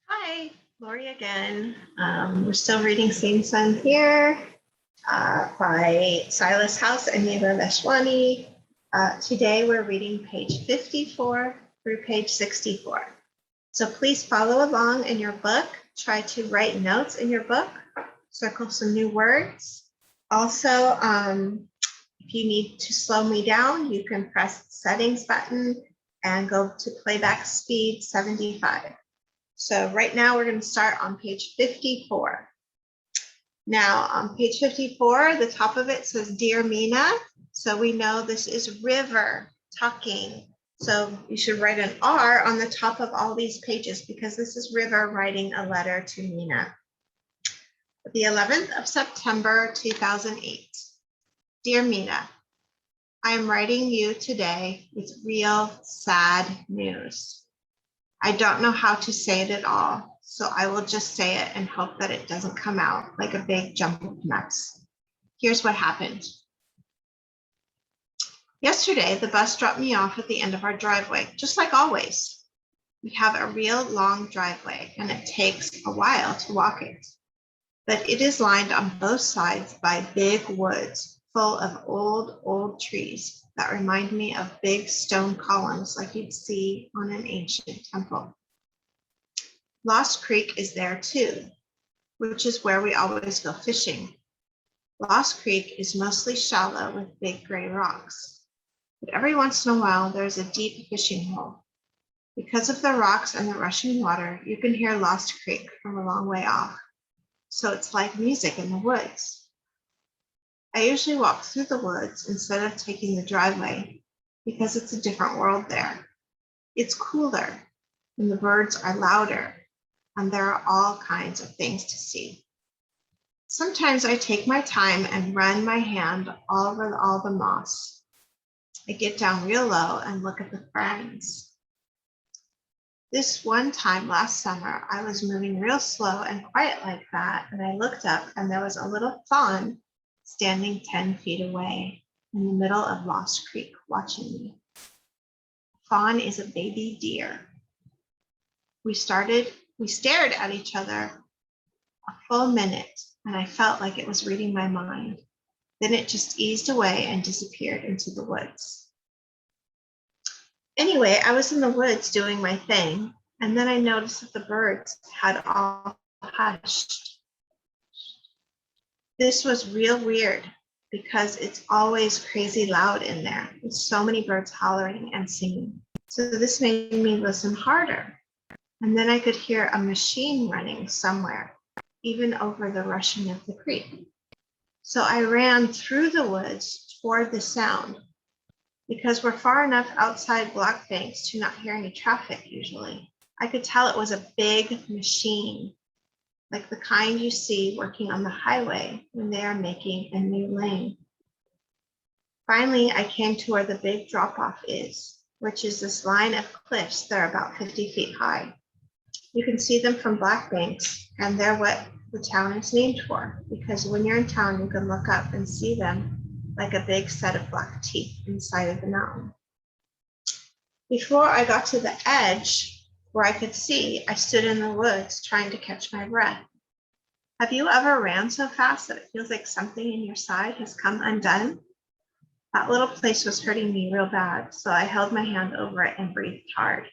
Hi, Lori again. We're still reading Same Sun Here by Silas House and Neva Veshwani. Today we're reading page 54 through page 64. So please follow along in your book. Try to write notes in your book. Circle some new words. Also, if you need to slow me down, you can press the settings button and go to playback speed 75. So right now we're going to start on page 54. Now on page 54, the top of it says, Dear Mina. So we know this is River talking. So you should write an R on the top of all these pages because this is River writing a letter to Mina. The 11th of September, 2008. Dear Mina, I am writing you today with real sad news. I don't know how to say it at all, so I will just say it and hope that it doesn't come out like a big jump of nuts. Here's what happened. Yesterday, the bus dropped me off at the end of our driveway, just like always. We have a real long driveway, and it takes a while to walk it. But it is lined on both sides by big woods full of old trees that remind me of big stone columns like you'd see on an ancient temple. Lost Creek is there too, which is where we always go fishing. Lost Creek is mostly shallow with big gray rocks, but every once in a while there's a deep fishing hole. Because of the rocks and the rushing water, you can hear Lost Creek from a long way off, so it's like music in the woods. I usually walk through the woods instead of taking the driveway because it's a different world there. It's cooler and the birds are louder and there are all kinds of things to see. Sometimes I take my time and run my hand all over all the moss. I get down real low and look at the ferns. This one time last summer, I was moving real slow and quiet like that, and I looked up and there was a little fawn standing 10 feet away in the middle of Lost Creek watching me. Fawn is a baby deer. We stared at each other a full minute, and I felt like it was reading my mind. Then it just eased away and disappeared into the woods. Anyway, I was in the woods doing my thing, and then I noticed that the birds had all hushed. This was real weird because it's always crazy loud in there with so many birds hollering and singing. So this made me listen harder. And then I could hear a machine running somewhere, even over the rushing of the creek. So I ran through the woods toward the sound. Because we're far enough outside Black Banks to not hear any traffic usually, I could tell it was a big machine, like the kind you see working on the highway when they are making a new lane. Finally, I came to where the big drop-off is, which is this line of cliffs that are about 50 feet high. You can see them from Black Banks, and they're what the town is named for, because when you're in town, you can look up and see them like a big set of black teeth inside of the mountain. Before I got to the edge where I could see, I stood in the woods trying to catch my breath. Have you ever ran so fast that it feels like something in your side has come undone? That little place was hurting me real bad, so I held my hand over it and breathed hard.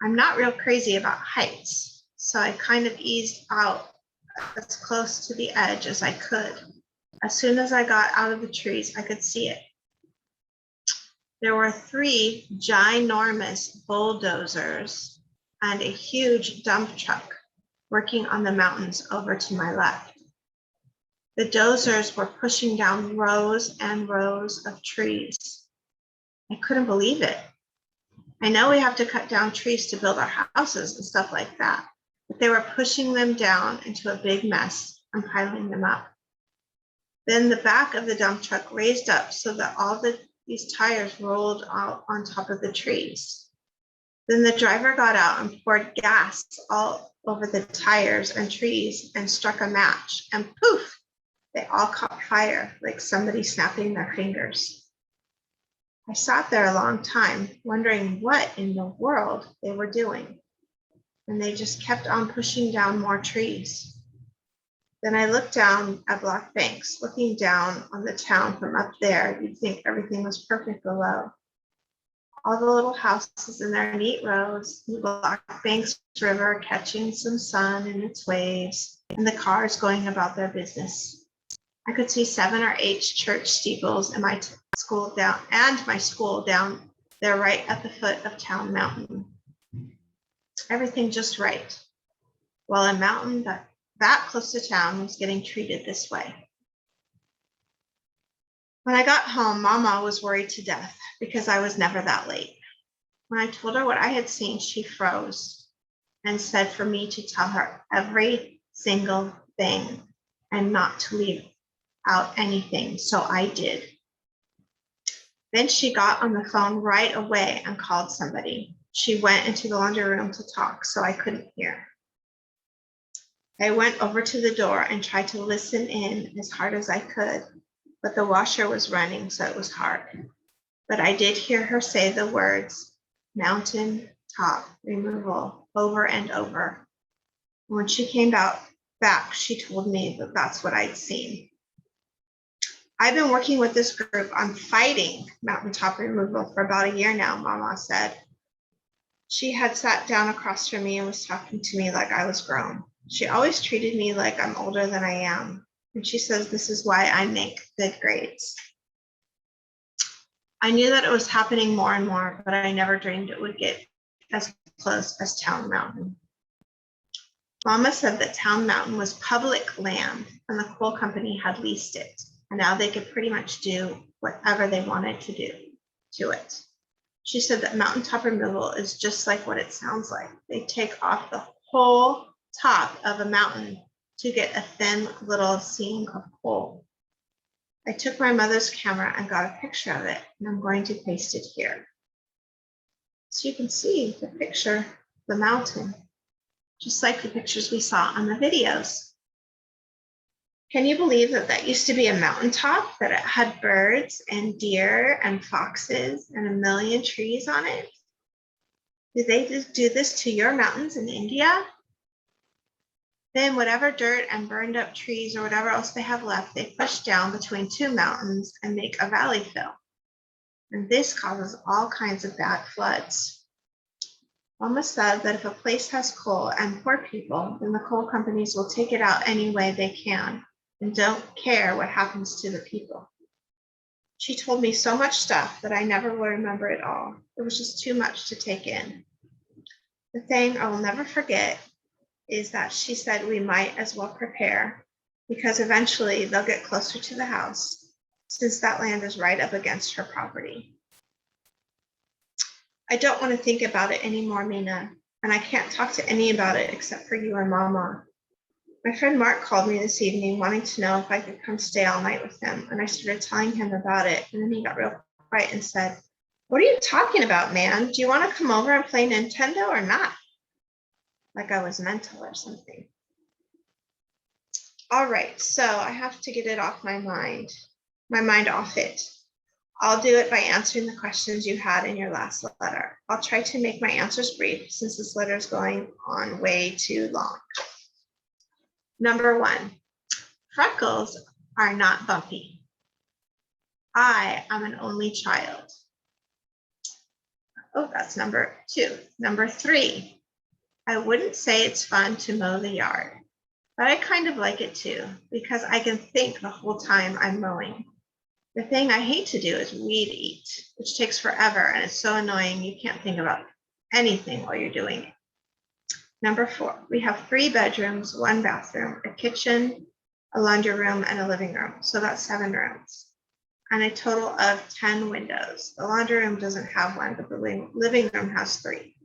I'm not real crazy about heights, so I kind of eased out as close to the edge as I could. As soon as I got out of the trees, I could see it. There were 3 ginormous bulldozers and a huge dump truck working on the mountains over to my left. The dozers were pushing down rows and rows of trees. I couldn't believe it. I know we have to cut down trees to build our houses and stuff like that, but they were pushing them down into a big mess and piling them up. Then the back of the dump truck raised up so that all these tires rolled out on top of the trees. Then the driver got out and poured gas all over the tires and trees and struck a match, and poof, they all caught fire like somebody snapping their fingers. I sat there a long time wondering what in the world they were doing. and they just kept on pushing down more trees. Then I looked down at Black Banks, looking down on the town from up there. You'd think everything was perfect below. All the little houses in their neat rows, the Black Banks River catching some sun in its waves, and the cars going about their business. I could see 7 or 8 church steeples and my school down there right at the foot of Town Mountain. Everything just right. Well, a mountain that close to town was getting treated this way. When I got home, Mama was worried to death because I was never that late. When I told her what I had seen, she froze and said for me to tell her every single thing and not to leave out anything, so I did. Then she got on the phone right away and called somebody. She went into the laundry room to talk, so I couldn't hear. I went over to the door and tried to listen in as hard as I could, but the washer was running, so it was hard. But I did hear her say the words, mountain top removal, over and over. When she came back, she told me that that's what I'd seen. I've been working with this group on fighting mountaintop removal for about a year now, Mama said. She had sat down across from me and was talking to me like I was grown. She always treated me like I'm older than I am. And she says this is why I make good grades. I knew that it was happening more and more, but I never dreamed it would get as close as Town Mountain. Mama said that Town Mountain was public land and the coal company had leased it. And now they could pretty much do whatever they wanted to do to it. She said that mountaintop removal is just like what it sounds like. They take off the whole top of a mountain to get a thin little seam of coal. I took my mother's camera and got a picture of it, and I'm going to paste it here. So you can see the picture, the mountain, just like the pictures we saw on the videos. Can you believe that that used to be a mountaintop, that it had birds and deer and foxes and a million trees on it? Did they just do this to your mountains in India? Then whatever dirt and burned up trees or whatever else they have left, they push down between 2 mountains and make a valley fill. And this causes all kinds of bad floods. Mama said that if a place has coal and poor people, then the coal companies will take it out any way they can and don't care what happens to the people. She told me so much stuff that I never will remember it all. It was just too much to take in. The thing I will never forget is that she said we might as well prepare because eventually they'll get closer to the house since that land is right up against her property. I don't want to think about it anymore, Mina, and I can't talk to any about it except for you and Mama. My friend Mark called me this evening wanting to know if I could come stay all night with him, and I started telling him about it, and then he got real quiet and said, "What are you talking about, man? Do you want to come over and play Nintendo or not?" Like I was mental or something. All right, so I have to get it off my mind off it. I'll do it by answering the questions you had in your last letter. I'll try to make my answers brief since this letter is going on way too long. Number 1, freckles are not bumpy. I am an only child. Oh, that's number 2. Number 3, I wouldn't say it's fun to mow the yard, but I kind of like it too because I can think the whole time I'm mowing. The thing I hate to do is weed eat, which takes forever and it's so annoying you can't think about anything while you're doing it. Number 4, we have 3 bedrooms, 1 bathroom, a kitchen, a laundry room, and a living room. So that's 7 rooms and a total of 10 windows. The laundry room doesn't have one, but the living room has 3.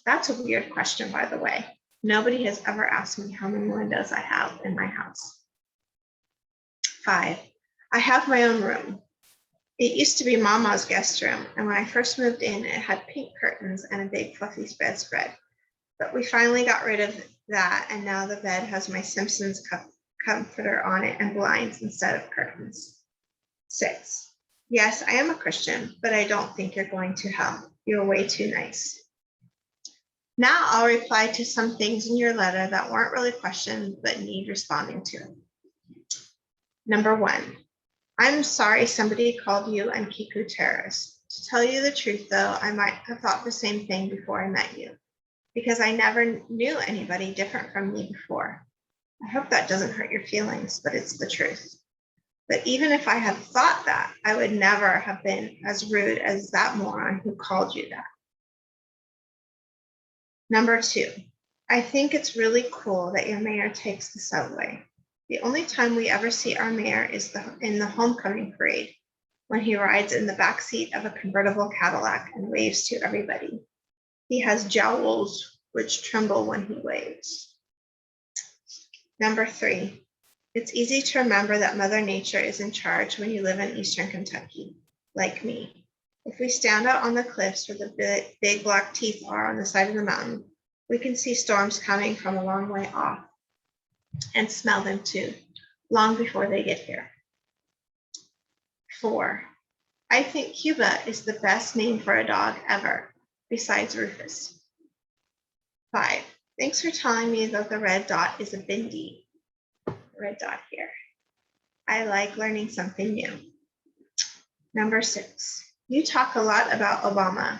That's a weird question, by the way. Nobody has ever asked me how many windows I have in my house. 5, I have my own room. It used to be Mama's guest room, and when I first moved in, it had pink curtains and a big fluffy bedspread. But we finally got rid of that, and now the bed has my Simpsons comforter on it and blinds instead of curtains. 6, yes, I am a Christian, but I don't think you're going to hell. You're way too nice. Now I'll reply to some things in your letter that weren't really questions but need responding to. Number 1, I'm sorry somebody called you and Kiku terrorists. To tell you the truth, though, I might have thought the same thing before I met you, because I never knew anybody different from me before. I hope that doesn't hurt your feelings, but it's the truth. But even if I had thought that, I would never have been as rude as that moron who called you that. Number 2, I think it's really cool that your mayor takes the subway. The only time we ever see our mayor is in the homecoming parade, when he rides in the back seat of a convertible Cadillac and waves to everybody. He has jowls which tremble when he waves. Number 3, it's easy to remember that Mother Nature is in charge when you live in Eastern Kentucky, like me. If we stand out on the cliffs where the big black teeth are on the side of the mountain, we can see storms coming from a long way off and smell them too, long before they get here. 4, I think Cuba is the best name for a dog ever, besides Rufus. 5, thanks for telling me that the red dot is a bindi. Red dot here. I like learning something new. Number 6, you talk a lot about Obama.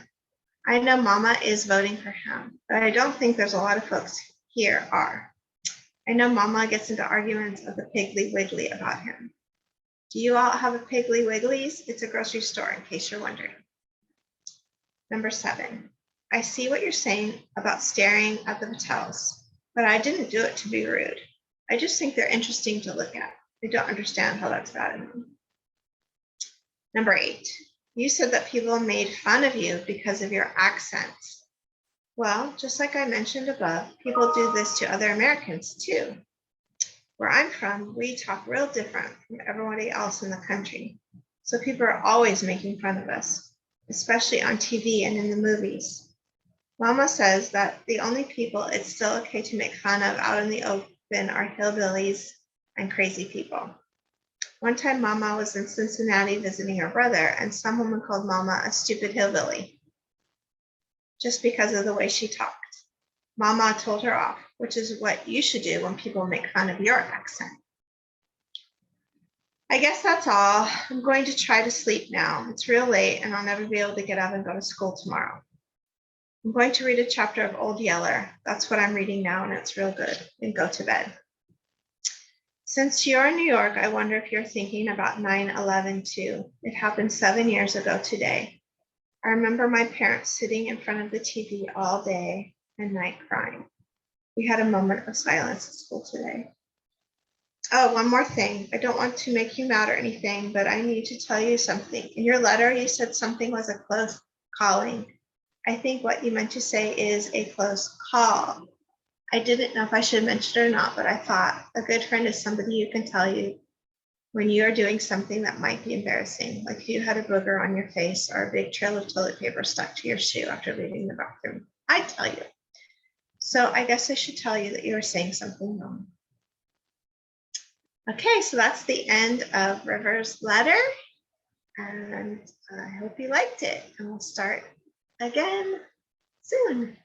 I know Mama is voting for him, but I don't think there's a lot of folks here are. I know Mama gets into arguments of the Piggly Wiggly about him. Do you all have a Piggly Wiggly's? It's a grocery store, in case you're wondering. Number 7, I see what you're saying about staring at the Patels, but I didn't do it to be rude. I just think they're interesting to look at. I don't understand how that's bad in them. Number 8, you said that people made fun of you because of your accent. Well, just like I mentioned above, people do this to other Americans too. Where I'm from, we talk real different from everybody else in the country. So people are always making fun of us, especially on TV and in the movies. Mama says that the only people it's still okay to make fun of out in the open are hillbillies and crazy people. One time Mama was in Cincinnati visiting her brother, and some woman called Mama a stupid hillbilly just because of the way she talked. Mama told her off, which is what you should do when people make fun of your accent. I guess that's all. I'm going to try to sleep now. It's real late and I'll never be able to get up and go to school tomorrow. I'm going to read a chapter of Old Yeller. That's what I'm reading now, and it's real good, and go to bed. Since you're in New York, I wonder if you're thinking about 9/11 too. It happened 7 years ago today. I remember my parents sitting in front of the TV all day and night crying. We had a moment of silence at school today. Oh, one more thing. I don't want to make you mad or anything, but I need to tell you something. In your letter, you said something was a close calling. I think what you meant to say is a close call. I didn't know if I should mention it or not, but I thought a good friend is somebody you can tell you when you are doing something that might be embarrassing, like if you had a booger on your face or a big trail of toilet paper stuck to your shoe after leaving the bathroom. I'd tell you. So I guess I should tell you that you were saying something wrong. Okay, so that's the end of River's letter, and I hope you liked it, and we'll start again soon.